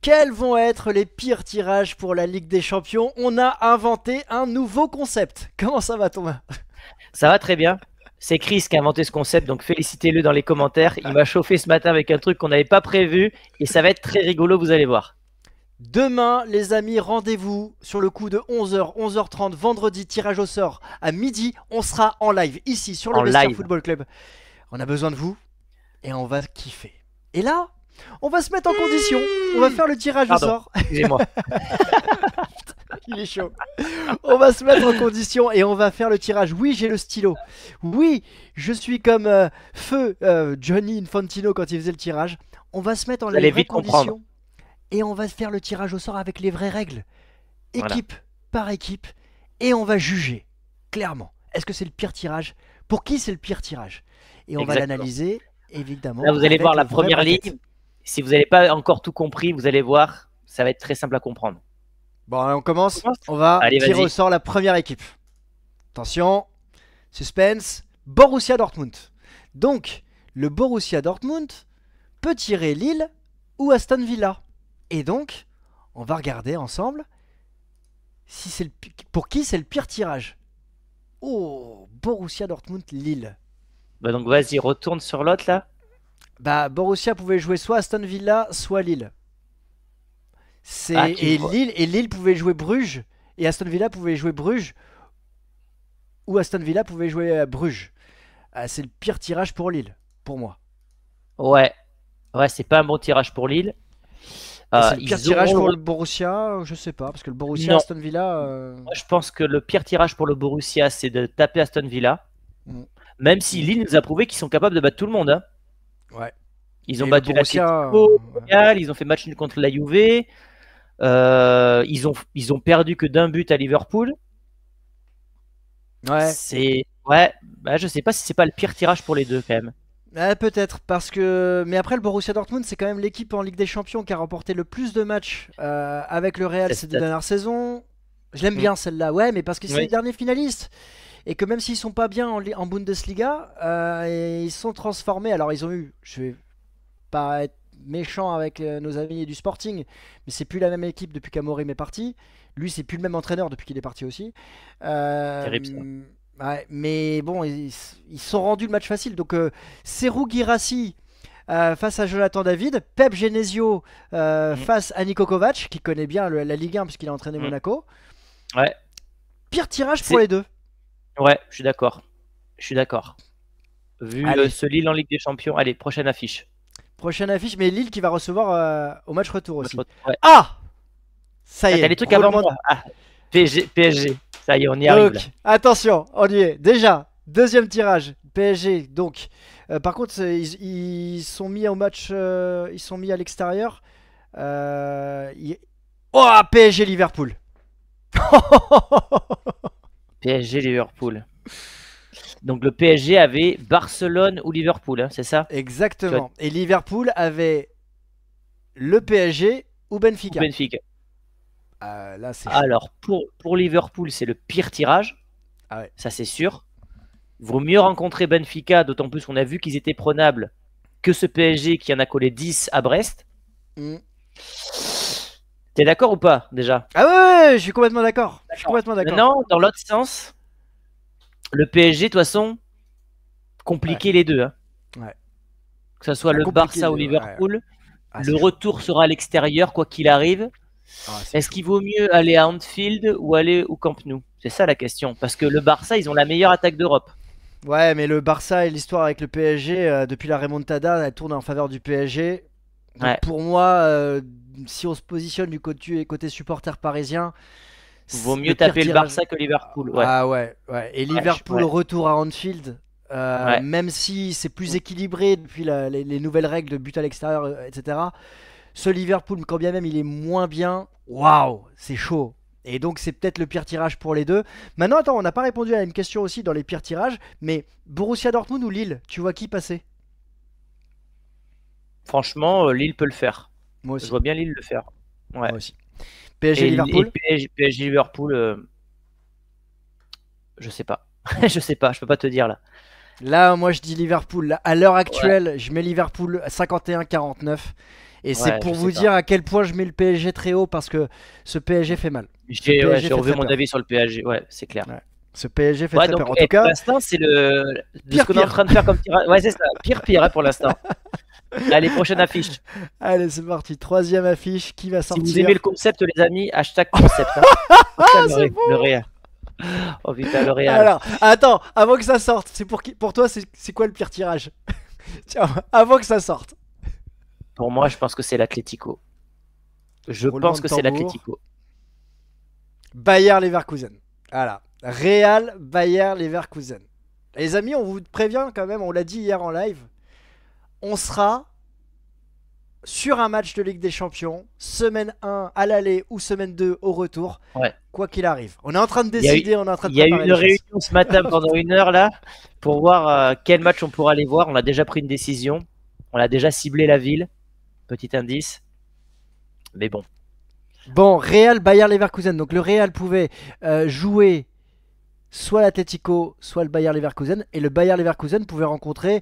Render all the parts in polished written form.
Quels vont être les pires tirages pour la Ligue des Champions? On a inventé un nouveau concept. Comment ça va, Thomas? Ça va très bien. C'est Chris qui a inventé ce concept, donc félicitez-le dans les commentaires. Il m'a chauffé ce matin avec un truc qu'on n'avait pas prévu et ça va être très rigolo, vous allez voir. Demain, les amis, rendez-vous sur le coup de 11h, 11h30, vendredi, tirage au sort à midi. On sera en live ici sur le En Vestiaire live. Football Club. On a besoin de vous et on va kiffer. Et là, on va se mettre en condition. On va faire le tirage au sort. Excusez-moi. Il est chaud. On va se mettre en condition et on va faire le tirage. Oui, j'ai le stylo. Oui, je suis comme feu Johnny Infantino quand il faisait le tirage. On va se mettre en Vous allez vraies vite comprendre. conditions et on va faire le tirage au sort avec les vraies règles, Voilà. équipe par équipe, et on va juger clairement. Est-ce que c'est le pire tirage? Pour qui c'est le pire tirage? Et on va Exactement. l'analyser évidemment. Là, vous allez avec voir la les vraies première braquettes. ligne. Si vous n'avez pas encore tout compris, vous allez voir, ça va être très simple à comprendre. Bon, on commence. On commence. On va Allez, tirer vas-y. au sort la première équipe. Attention, suspense, Borussia Dortmund. Donc, le Borussia Dortmund peut tirer Lille ou Aston Villa. Et donc, on va regarder ensemble si c'est pour qui c'est le pire tirage. Oh, Borussia Dortmund Lille. Bah donc vas-y, retourne sur l'autre là. Bah, Borussia pouvait jouer soit Aston Villa, soit Lille. Ah, tu Et vois. Lille pouvait jouer Bruges, et Aston Villa pouvait jouer Bruges, ou Aston Villa pouvait jouer Bruges. C'est le pire tirage pour Lille, pour moi. Ouais, ouais, c'est pas un bon tirage pour Lille. Et c'est le pire Ils tirage auront pour le- le Borussia, je sais pas, parce que le Borussia, Non, Aston Villa. moi je pense que le pire tirage pour le Borussia, c'est de taper Aston Villa. Mm. Même si Lille nous a prouvé qu'ils sont capables de battre tout le monde, hein. Ouais. Ils ont Et le battu Borussia, l'Atlético, ouais. Real, ils ont fait match nul contre la Juve. Ils ont perdu que d'un but à Liverpool. Ouais. Ouais, bah, je sais pas si c'est pas le pire tirage pour les deux quand même. Peut-être, parce que. Mais après, le Borussia Dortmund, c'est quand même l'équipe en Ligue des Champions qui a remporté le plus de matchs avec le Real C'est ces deux ça. dernières saisons. Je l'aime Mm. bien celle-là, ouais, mais parce que c'est Oui. les derniers finalistes. Et que même s'ils sont pas bien en Bundesliga, ils sont transformés. Alors, ils ont eu. Je vais pas être méchant avec nos amis du Sporting, mais c'est plus la même équipe depuis qu'Amorim est parti. Lui, c'est plus le même entraîneur depuis qu'il est parti aussi. Terrible ça. Ouais, mais bon, ils se sont rendus le match facile. Donc, Serhou Guirassy face à Jonathan David, Pep Genesio Mm. face à Niko Kovac, qui connaît bien la Ligue 1 puisqu'il a entraîné Mm. Monaco. Ouais, Pire tirage C'est- pour les deux. ouais, je suis d'accord. Je suis d'accord. Vu Allez. ce Lille en Ligue des Champions, allez, prochaine affiche. Prochaine affiche, mais Lille qui va recevoir au match retour aussi. Ouais. Ah, ça y Ah, est. t'as les trucs avant roulement de- moi. Ah, PSG. Ça y est, on y arrive là. Donc, attention, on y est. Déjà, deuxième tirage, PSG. Donc, par contre, ils sont mis au match, ils sont mis à l'extérieur. Oh, PSG Liverpool. PSG Liverpool. Donc le PSG avait Barcelone ou Liverpool, hein, c'est ça? Exactement. Et Liverpool avait le PSG ou Ou Benfica. Benfica. Là, c'est chaud. Alors pour Liverpool, c'est le pire tirage. Ah ouais. Ça c'est sûr. Vaut mieux rencontrer Benfica, d'autant plus qu'on a vu qu'ils étaient prenables, que ce PSG qui en a collé 10 à Brest. Mm. T'es d'accord ou pas déjà? Ah ouais, je suis complètement d'accord. Je suis complètement d'accord. Maintenant, dans l'autre sens, le PSG, de toute façon, compliqué les deux, hein. Ouais. Que ce soit Ah, le compliqué, Barça ou ouais. Liverpool, Ah, c'est le chaud. retour sera à l'extérieur, quoi qu'il arrive. Ah, c'est Est-ce chaud. qu'il vaut mieux aller à Anfield ou aller au Camp Nou? C'est ça la question. Parce que le Barça, ils ont la meilleure attaque d'Europe. Ouais, mais le Barça et l'histoire avec le PSG, depuis la remontada, elle tourne en faveur du PSG. Donc Ouais. pour moi, si on se positionne du côté supporter parisien, Vaut le mieux pire taper le tirage- Barça que Liverpool. Ouais. Ah ouais, ouais. Et Liverpool ouais. retour à Anfield, Ouais. même si c'est plus équilibré depuis les nouvelles règles de but à l'extérieur, etc. Ce Liverpool, quand bien même il est moins bien, waouh, c'est chaud. Et donc c'est peut-être le pire tirage pour les deux. Maintenant, attends, on n'a pas répondu à une question aussi dans les pires tirages, mais Borussia Dortmund ou Lille, tu vois qui passer? Franchement, Lille peut le faire. Moi Je aussi. vois bien Lille le faire. Ouais. Moi aussi. PSG Et Liverpool. PSG Liverpool, je sais pas. Je sais pas, je peux pas te dire là. Là, moi je dis Liverpool. Là, à l'heure actuelle, je mets Liverpool à 51-49. Et c'est Ouais, pour je sais vous pas. dire à quel point je mets le PSG très haut parce que ce PSG fait mal. Le J'ai PSG fait revu très mon peur. avis sur le PSG. Ouais, c'est clair. Ouais. Ce PSG fait Ouais, très donc peur. En tout et pour cas, l'instant, c'est de ce pire qu'on est en pire. train de faire comme tirage. Ouais, c'est ça. Pire, hein, pour l'instant. Allez, prochaine affiche. Allez, c'est parti. Troisième affiche. Qui va Si vous aimez le sortir? concept, les amis, hashtag concept. Hein. Ah, Putain, c'est beau! Le Real. Oh putain, le Real. Alors, attends, avant que ça sorte, c'est pour toi, c'est quoi le pire tirage? Tiens, avant que ça sorte. Pour moi, je pense que c'est l'Atlético. Je Roulement pense de que c'est tambour. l'Atlético. Bayer Leverkusen. Voilà. Real Bayer Leverkusen. Les amis, on vous prévient quand même, on l'a dit hier en live. On sera sur un match de Ligue des Champions, semaine 1 à l'aller ou semaine 2 au retour, Ouais. quoi qu'il arrive. On est en train de Il y a eu, décider, on est en train de il y a eu préparer une les choses. réunion ce matin pendant 1 heure là pour voir quel match on pourra aller voir. On a déjà pris une décision. On a déjà ciblé la ville. Petit indice. Mais bon. Bon, Real Bayer Leverkusen. Donc le Real pouvait jouer soit l'Atlético, soit le Bayer Leverkusen. Et le Bayer Leverkusen pouvait rencontrer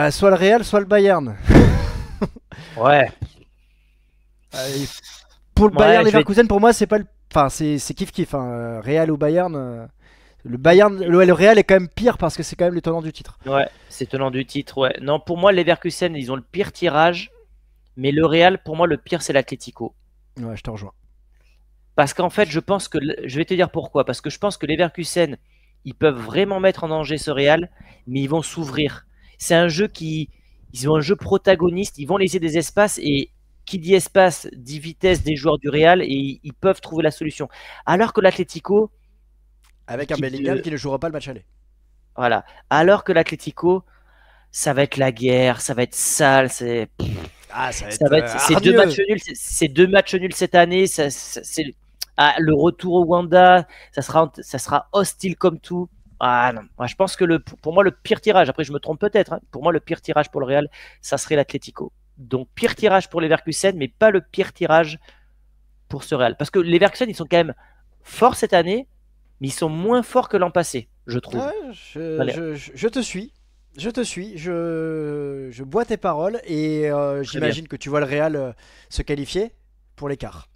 soit le Real, soit le Bayern. Ouais. Pour le Ouais, Bayer je vais- Leverkusen, pour moi, c'est pas le. Enfin, c'est kiff-kiff. Hein. Real ou Bayern. Le Bayern, le Real est quand même pire parce que c'est quand même le tenant du titre. Ouais, c'est tenant du titre. Ouais. Non, pour moi, les Leverkusen, ils ont le pire tirage. Mais le Real, pour moi, le pire, c'est l'Atlético. Ouais, je te rejoins. Parce qu'en fait, je pense que. Je vais te dire pourquoi. Parce que je pense que les Leverkusen, ils peuvent vraiment mettre en danger ce Real, mais ils vont s'ouvrir. C'est un jeu qui. Ils ont un jeu protagoniste, ils vont laisser des espaces et qui dit espace dit vitesse des joueurs du Real et ils peuvent trouver la solution. Alors que l'Atlético, Avec un l'équipe Bellingham de. qui ne jouera pas le match aller. Voilà. Alors que l'Atlético, ça va être la guerre, ça va être sale, Ah, ça va ça être va être, c'est deux hargneux. matchs nuls, c'est 2 matchs nuls cette année. Le retour au Wanda, ça sera hostile comme tout. Ah non, moi, je pense que pour moi le pire tirage, après je me trompe peut-être, hein, pour moi le pire tirage pour le Real, ça serait l'Atlético. Donc pire tirage pour les Leverkusen, mais pas le pire tirage pour ce Real. Parce que les Leverkusen, ils sont quand même forts cette année, mais ils sont moins forts que l'an passé, je trouve. Ouais, Allez, je te suis. Je te suis. Je bois tes paroles et très bien. j'imagine que tu vois le Real se qualifier pour l'écart.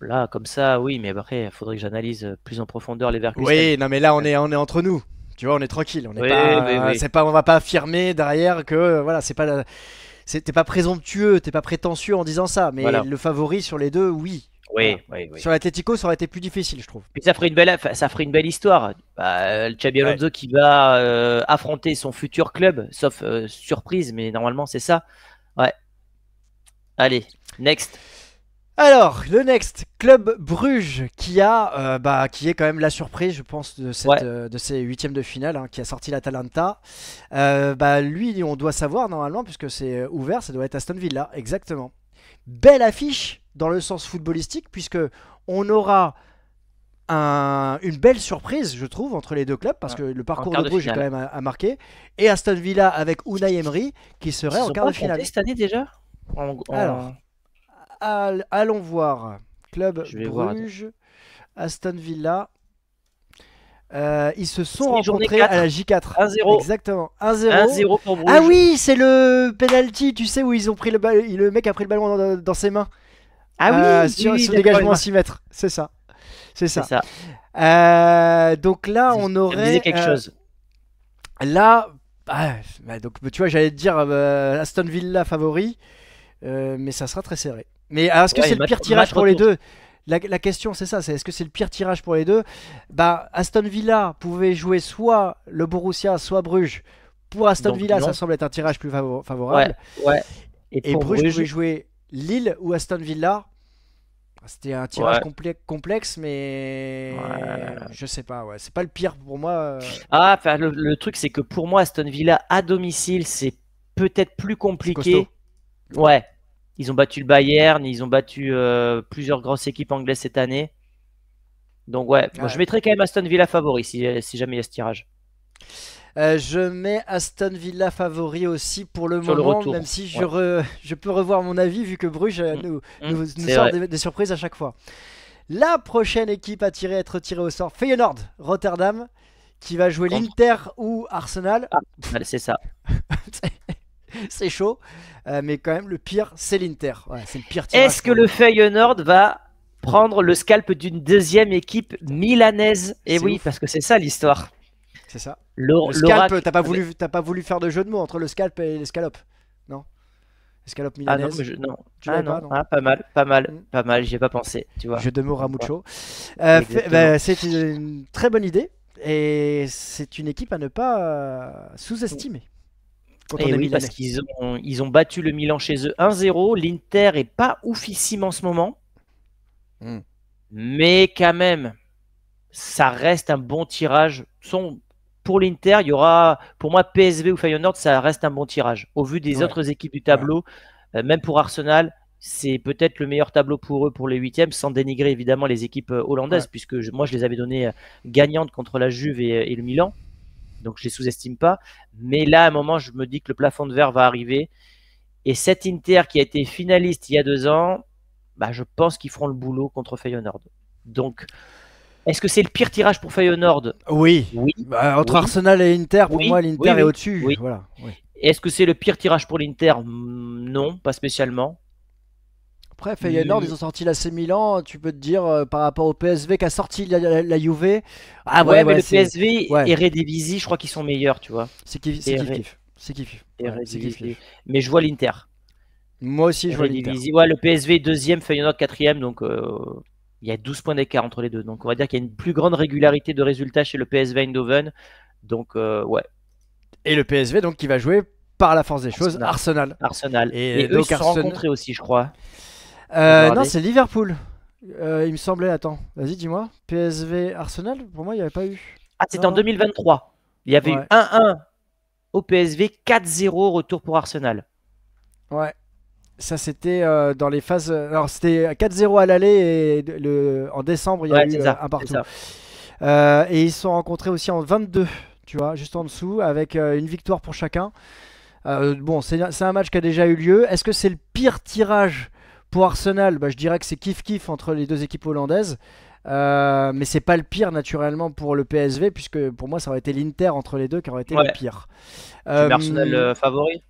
Là, comme ça, oui, mais après, il faudrait que j'analyse plus en profondeur les Leverkusen. Oui, non mais là on est entre nous. Tu vois, on est tranquille. On n'est Oui, oui, pas, oui. c'est pas, on va pas affirmer derrière que voilà, c'est pas, t'es pas présomptueux, t'es pas prétentieux en disant ça. Mais Voilà. le favori sur les deux, oui. Oui, Voilà. oui, oui. Sur l'Atlético, ça aurait été plus difficile, je trouve. Puis ça ferait une belle histoire. Bah, le Xabi Ouais. Alonso qui va affronter son futur club, sauf surprise, mais normalement c'est ça. Ouais. Allez, next. Alors, le next, Club Bruges, qui est quand même la surprise, je pense, Ouais. de ces huitièmes de finale, hein, qui a sorti l'Atalanta. Lui, on doit savoir normalement, puisque c'est ouvert, ça doit être Aston Villa, exactement. Belle affiche dans le sens footballistique, puisque on aura une belle surprise, je trouve, entre les deux clubs, parce que le En parcours quart de de Bruges est quand finale. même à marquer. Et Aston Villa avec Unai Emery, qui serait Ils en sont quart pas de finale. affrontés cette année déjà Alors, allons voir. Club Je vais voir. Bruges, Aston Villa. Ils se sont C'est journée rencontrés à la 4. J4. 1-0. Exactement. 1-0. 1-0 pour Bruges. Ah oui, c'est le penalty, tu sais, où ils ont pris le mec a pris le ballon dans ses mains. Ah oui, Sur oui, son d'accord, dégagement à je 6 mètres. C'est ça. C'est c'est ça. ça. Donc là, Ça on me aurait. disait quelque chose. Là. Donc tu vois, j'allais te dire Aston Villa favori. Mais ça sera très serré. Mais est-ce que Ouais, c'est le pire tirage match pour les retour. deux? La question c'est ça, c'est est-ce que c'est le pire tirage pour les deux? Bah Aston Villa pouvait jouer soit le Borussia, soit Bruges. Pour Aston Donc Villa, non. ça semble être un tirage plus Ouais, favorable. ouais. Et Et pour Bruges pouvait Bruges, jouer Lille ou Aston Villa. C'était un tirage ouais. complexe, mais Ouais. je sais pas. Ouais, c'est pas le pire pour moi. Ah, enfin, le truc, c'est que pour moi, Aston Villa à domicile, c'est peut-être plus C'est compliqué. costaud. Ouais, ils ont battu le Bayern, ils ont battu plusieurs grosses équipes anglaises cette année. Donc, ouais, moi, je Ouais. mettrais quand même Aston Villa favori si jamais il y a ce tirage. Je mets Aston Villa favori aussi pour le Sur le moment, retour. même si Ouais. je peux revoir mon avis vu que Bruges nous C'est sort vrai. des surprises à chaque fois. La prochaine équipe à être tirée au sort, Feyenoord Rotterdam, qui va jouer Contre. l'Inter ou Arsenal. Ah, allez, c'est ça. c'est chaud. Mais quand même, le pire, c'est l'Inter. Ouais, c'est le pire tirage. Est-ce que le Feyenoord va prendre le scalp d'une deuxième équipe milanaise? Et oui, ouf. parce que c'est ça l'histoire. C'est ça. Le L'oracle. scalp, t'as pas voulu faire de jeu de mots entre le scalp et l'escalope? Non? Escalope Ah non, milanaise? non. Tu Ah l'avais non, pas, non? ah, pas mal, pas mal, Mm. pas mal, j'y ai pas pensé, tu vois. Jeu de mots Ramucho. Exactement. C'est une très bonne idée. Et c'est une équipe à ne pas sous-estimer. Quand on Et est oui, parce milanais. qu'ils ont battu le Milan chez eux 1-0. L'Inter est pas oufissime en ce moment, Mm. mais quand même, ça reste un bon tirage. Pour l'Inter, il y aura, pour moi, PSV ou Feyenoord, ça reste un bon tirage. Au vu des Ouais. autres équipes du tableau, même pour Arsenal, c'est peut-être le meilleur tableau pour eux pour les huitièmes, sans dénigrer évidemment les équipes hollandaises, Ouais. puisque moi je les avais données gagnantes contre la Juve et le Milan, donc je les sous-estime pas. Mais là, à un moment, je me dis que le plafond de verre va arriver. Et cet Inter qui a été finaliste il y a 2 ans, bah, je pense qu'ils feront le boulot contre Feyenoord. Donc, est-ce que c'est le pire tirage pour Feyenoord? Oui. Oui. Bah, entre Oui. Arsenal et Inter, pour Oui, moi, l'Inter oui, est oui, au-dessus. oui. Voilà. Oui. Est-ce que c'est le pire tirage pour l'Inter? Non, pas spécialement. Après, Feyenoord, ils ont sorti l'AC Milan. Tu peux te dire, par rapport au PSV qui a sorti la Juve. Ah Ouais, mais le c'est PSV ouais. et Eredivisie, je crois qu'ils sont meilleurs, tu vois. c'est kiff, Et c'est Re- kiff. C'est kiff. Ouais, c'est Eredivisie. kiff. Mais je vois l'Inter. Moi aussi, je vois l'Inter. Eredivisie. Ouais, le PSV deuxième, Feyenoord quatrième, donc il y a 12 points d'écart entre les deux. Donc on va dire qu'il y a une plus grande régularité de résultats chez le PSV Eindhoven. Donc ouais, Et le PSV, donc, qui va jouer par la force des choses, Arsenal. Arsenal. Et eux, donc, ils se sont rencontrés aussi, je crois. non, Regardez. c'est Liverpool. Il me semblait, attends, vas-y, dis-moi. PSV Arsenal, pour moi, il n'y avait pas eu. Ah, c'était en Non. 2023. Il y avait eu Ouais. 1-1 au PSV, 4-0 retour pour Arsenal. Ouais. Ça, c'était dans les phases. Alors, c'était 4-0 à l'aller et en décembre, il y a Ouais, eu c'est ça. un C'est partout. ça. Et ils se sont rencontrés aussi en 22, tu vois, juste en dessous, avec une victoire pour chacun. Bon, c'est un match qui a déjà eu lieu. Est-ce que c'est le pire tirage pour Arsenal? Bah, je dirais que c'est kiff-kiff entre les deux équipes hollandaises. Mais c'est pas le pire naturellement pour le PSV, puisque pour moi, ça aurait été l'Inter entre les deux qui aurait été le Ouais. pire. Tu mets Arsenal favori?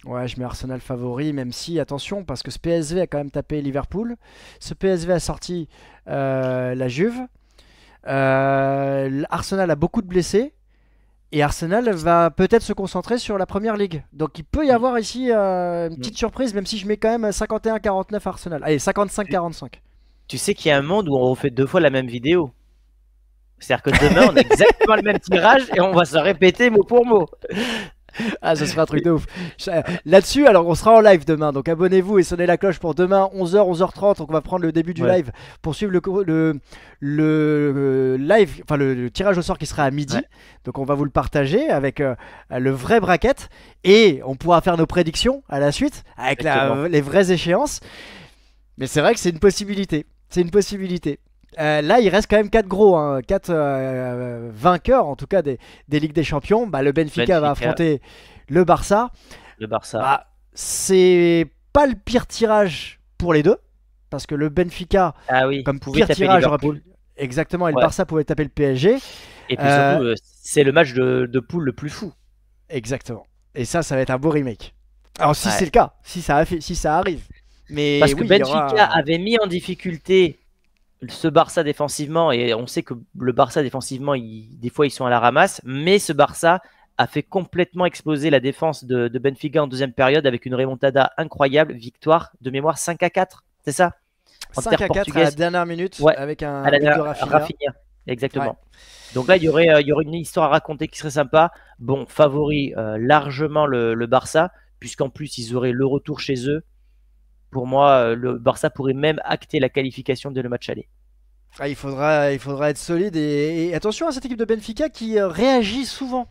Ouais, je mets Arsenal favori, même si, attention, parce que ce PSV a quand même tapé Liverpool. Ce PSV a sorti la Juve. Arsenal a beaucoup de blessés. Et Arsenal va peut-être se concentrer sur la première ligue. Donc il peut y avoir ici une petite surprise, même si je mets quand même 51-49 Arsenal. Allez, 55-45. Tu sais qu'il y a un monde où on refait 2 fois la même vidéo. C'est-à-dire que demain, on a exactement le même tirage et on va se répéter mot pour mot. Ah, ce sera un truc de ouf. Là-dessus, alors on sera en live demain, donc abonnez-vous et sonnez la cloche pour demain 11h, 11h30. Donc on va prendre le début du Ouais. live pour suivre le live, enfin le tirage au sort qui sera à midi. Ouais. Donc on va vous le partager avec le vrai bracket et on pourra faire nos prédictions à la suite avec Exactement. les vraies échéances. Mais c'est vrai que c'est une possibilité. C'est une possibilité. Là, il reste quand même 4 gros, 4 vainqueurs en tout cas des Ligues des Champions. Bah, le Benfica va affronter le Barça. Le Barça. Bah, c'est pas le pire tirage pour les deux, parce que le Benfica, Ah oui, comme pouvait pire taper tirage, aurait Liverpool. pu... Exactement, et le Ouais. Barça pouvait taper le PSG. Et puis surtout, c'est le match de poule le plus fou. Exactement. Et ça va être un beau remake. Alors si Ouais. c'est le cas, si ça arrive. Mais Parce que oui, il y Benfica aura... avait mis en difficulté ce Barça défensivement, et on sait que le Barça défensivement, des fois ils sont à la ramasse, mais ce Barça a fait complètement exploser la défense de Benfica en deuxième période avec une remontada incroyable, victoire de mémoire 5-4, c'est ça? En 5 terre à 4 à la portugaise. dernière minute Ouais, avec un à la but de Rafinha. Rafinha, exactement. Donc là, il y aurait une histoire à raconter qui serait sympa. Bon, favori largement le Barça, puisqu'en plus ils auraient le retour chez eux. Pour moi, le Barça pourrait même acter la qualification dès le match aller. Ah, il faudra être solide et attention à cette équipe de Benfica qui réagit souvent.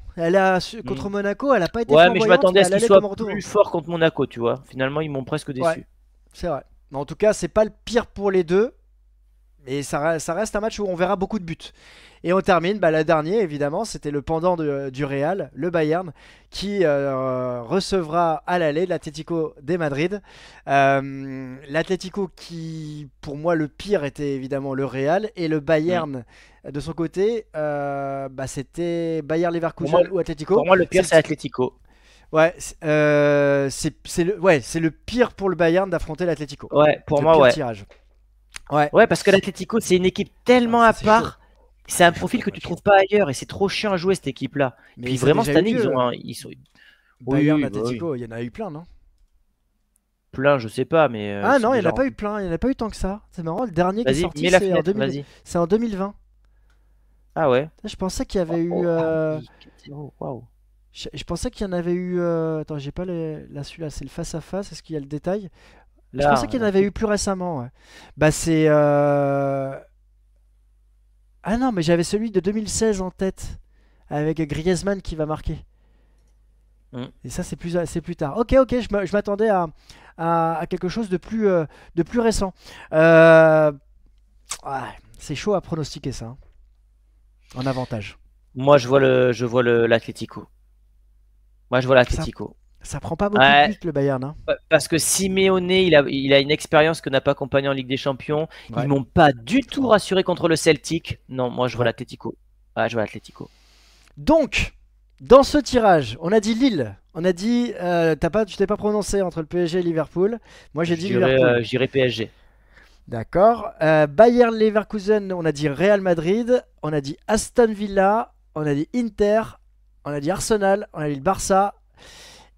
Contre Monaco, elle n'a pas été Ouais, mais je flamboyante, m'attendais à ce elle qu'ils allait soient comme retour. plus forts contre Monaco, tu vois. Finalement, ils m'ont presque déçu. Ouais, c'est vrai. Mais en tout cas, c'est pas le pire pour les deux. Et ça reste un match où on verra beaucoup de buts. Et on termine, la dernière évidemment, c'était le pendant du Real, le Bayern, qui recevra à l'aller l'Atlético de Madrid. L'Atlético qui, pour moi, le pire était évidemment le Real. Et le Bayern, de son côté, c'était Bayer Leverkusen ou Atlético. Pour moi, le pire, c'est Atlético. Ouais, c'est le pire pour le Bayern d'affronter l'Atlético. Ouais, pour C'est le moi, pire ouais. tirage. Ouais, Ouais, parce que l'Atlético, c'est une équipe tellement ça à c'est chaud. part. C'est un C'est chaud profil que comme tu équipe. trouves pas ailleurs et c'est trop chiant à jouer cette équipe-là. Mais Puis ça a vraiment déjà cette eu année, ils lieu. ont ils sont oui, Bayern oui, bah oui. Atlético, il y en a eu plein, non? Plein, je sais pas, mais Ah ils sont non, il n'y en déjà a pas eu remplis. plein, il n'y en a pas eu tant que ça. C'est marrant, le dernier qui est Vas-y, sorti, mets la fenêtre, vas-y. c'est en 2020. Ah ouais. Je pensais qu'il y avait Oh, eu. oh, ah oui, 4-0, waouh. Je pensais qu'il y en avait eu. Attends, j'ai pas là celui-là, c'est le face à face. Est-ce qu'il y a le détail? Je pensais Là, qu'il y en avait eu plus récemment. Ouais. Bah c'est. Ah non, mais j'avais celui de 2016 en tête avec Griezmann qui va marquer. hmm. Et ça c'est plus tard. Ok, ok, je m'attendais à quelque chose de plus récent. Euh, ouais, c'est chaud à pronostiquer ça, hein, en avantage. Moi, je vois l'Atlético. Moi, je vois Ça, l'Atlético. ça prend pas beaucoup de Ouais, buts le Bayern, hein. parce que Simeone, il a une expérience que n'a pas accompagné en Ligue des Champions. Ils Ouais, m'ont pas du tout rassuré contre le Celtic. Non, moi, je vois ouais. l'Atlético. Ouais, je vois l'Atlético. Donc, dans ce tirage, on a dit Lille. On a dit, tu t'es pas prononcé entre le PSG et Liverpool. Moi, j'ai dit Liverpool. Je dirais PSG. D'accord. Bayern Leverkusen, on a dit Real Madrid. On a dit Aston Villa. On a dit Inter. On a dit Arsenal. On a dit le Barça.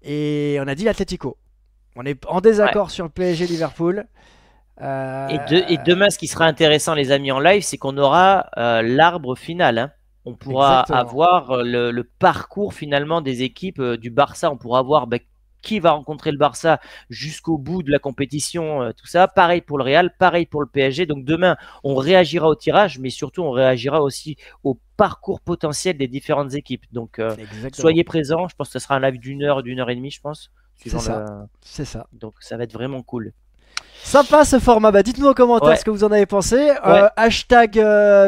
Et on a dit l'Atlético. On est en Ouais. désaccord sur le PSG Liverpool. Et demain, ce qui sera intéressant, les amis, en live, c'est qu'on aura l'arbre final, hein. On pourra Exactement. avoir le parcours finalement des équipes du Barça. On pourra voir qui va rencontrer le Barça jusqu'au bout de la compétition, tout ça. Pareil pour le Real, pareil pour le PSG. Donc demain, on réagira au tirage, mais surtout, on réagira aussi au parcours potentiel des différentes équipes. Donc Exactement. soyez présents. Je pense que ce sera un live d'une heure et demie, je pense, C'est suivant ça. le. C'est ça. Donc ça va être vraiment cool. Sympa ce format. Bah, dites-nous en commentaire Ouais, ce que vous en avez pensé. ouais. Hashtag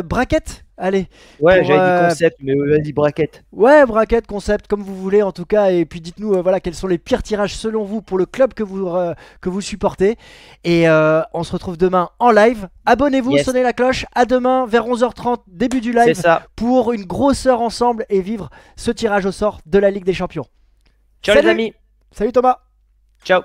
bracket. Allez. Ouais, Pour, j'avais dit concept, mais vas-y, braquette. ouais, bracket, concept, comme vous voulez en tout cas. Et puis dites-nous voilà, quels sont les pires tirages selon vous pour le club que vous supportez. Et on se retrouve demain en live. Abonnez-vous, Yes, sonnez la cloche. À demain vers 11h30, début du c'est live, ça. pour une grosse heure ensemble et vivre ce tirage au sort de la Ligue des Champions. Ciao les Salut. amis. Salut Thomas. Ciao.